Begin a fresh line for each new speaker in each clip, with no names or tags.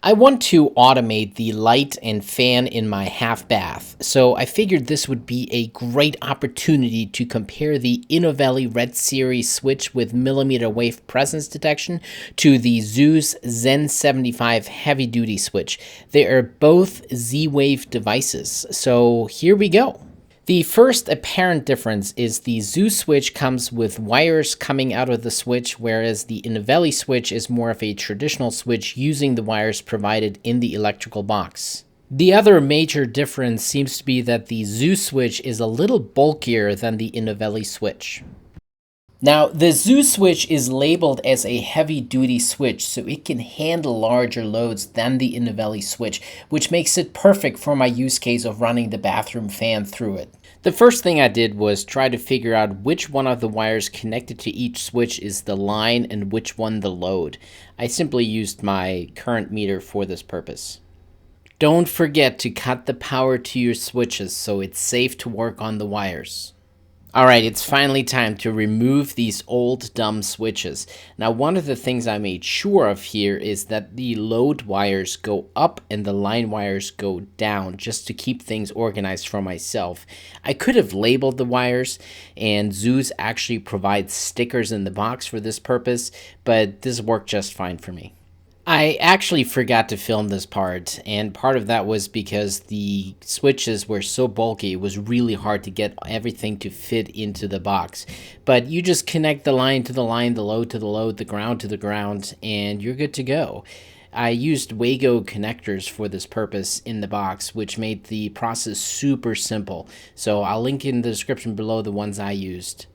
I want to automate the light and fan in my half bath, so I figured this would be a great opportunity to compare the Inovelli Red Series switch with millimeter wave presence detection to the Zooz ZEN75 heavy duty switch. They are both Z-Wave devices, so here we go. The first apparent difference is the Zooz switch comes with wires coming out of the switch, whereas the Inovelli switch is more of a traditional switch using the wires provided in the electrical box. The other major difference seems to be that the Zooz switch is a little bulkier than the Inovelli switch. Now, the Zooz switch is labeled as a heavy-duty switch, so it can handle larger loads than the Inovelli switch, which makes it perfect for my use case of running the bathroom fan through it. The first thing I did was try to figure out which one of the wires connected to each switch is the line and which one the load. I simply used my current meter for this purpose. Don't forget to cut the power to your switches so it's safe to work on the wires. Alright, it's finally time to remove these old dumb switches. Now, one of the things I made sure of here is that the load wires go up and the line wires go down, just to keep things organized for myself. I could have labeled the wires, and Zooz actually provides stickers in the box for this purpose, but this worked just fine for me. I actually forgot to film this part, and part of that was because the switches were so bulky, it was really hard to get everything to fit into the box. But you just connect the line to the line, the load to the load, the ground to the ground, and you're good to go. I used Wago connectors for this purpose in the box, which made the process super simple. So I'll link in the description below the ones I used.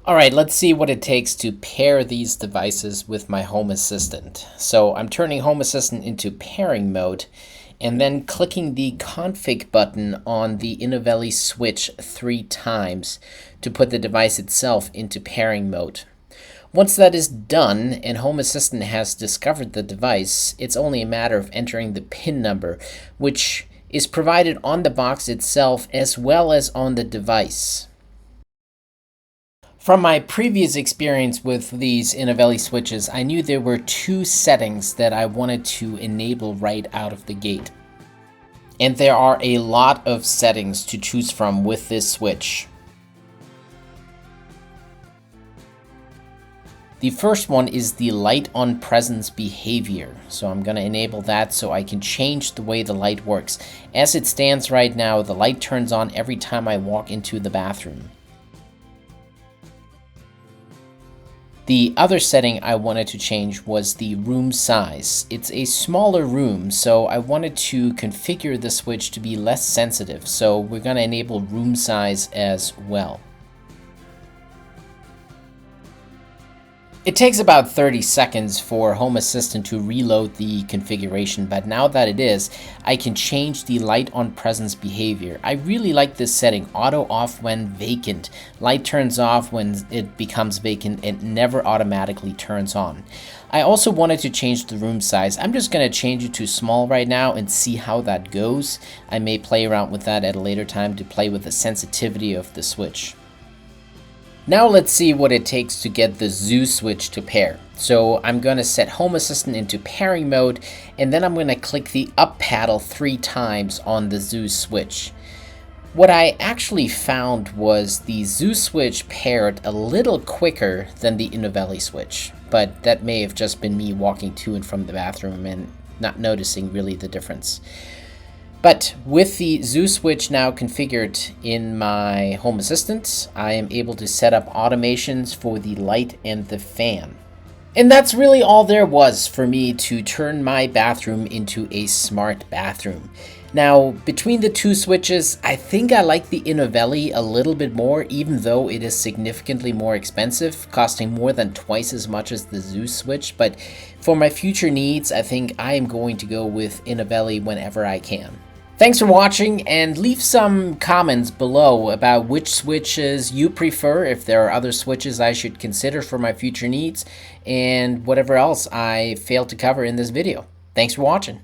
Alright, let's see what it takes to pair these devices with my Home Assistant. So I'm turning Home Assistant into pairing mode and then clicking the config button on the Inovelli switch 3 times to put the device itself into pairing mode. Once that is done and Home Assistant has discovered the device, it's only a matter of entering the PIN number, which is provided on the box itself as well as on the device. From my previous experience with these Inovelli switches, I knew there were 2 settings that I wanted to enable right out of the gate. And there are a lot of settings to choose from with this switch. The first one is the light on presence behavior. So I'm going to enable that so I can change the way the light works. As it stands right now, the light turns on every time I walk into the bathroom. The other setting I wanted to change was the room size. It's a smaller room, so I wanted to configure the switch to be less sensitive, so we're going to enable room size as well. It takes about 30 seconds for Home Assistant to reload the configuration, but now that it is, I can change the light on presence behavior. I really like this setting, auto off when vacant. Light turns off when it becomes vacant and never automatically turns on. I also wanted to change the room size. I'm just going to change it to small right now and see how that goes. I may play around with that at a later time to play with the sensitivity of the switch. Now let's see what it takes to get the Zooz switch to pair. So I'm going to set Home Assistant into pairing mode, and then I'm going to click the up paddle 3 times on the Zooz switch. What I actually found was the Zooz switch paired a little quicker than the Inovelli switch, but that may have just been me walking to and from the bathroom and not noticing really the difference. But with the Zooz switch now configured in my Home Assistant, I am able to set up automations for the light and the fan. And that's really all there was for me to turn my bathroom into a smart bathroom. Now, between the 2 switches, I think I like the Inovelli a little bit more, even though it is significantly more expensive, costing more than twice as much as the Zooz switch. But for my future needs, I think I am going to go with Inovelli whenever I can. Thanks for watching, and leave some comments below about which switches you prefer, if there are other switches I should consider for my future needs, and whatever else I failed to cover in this video. Thanks for watching.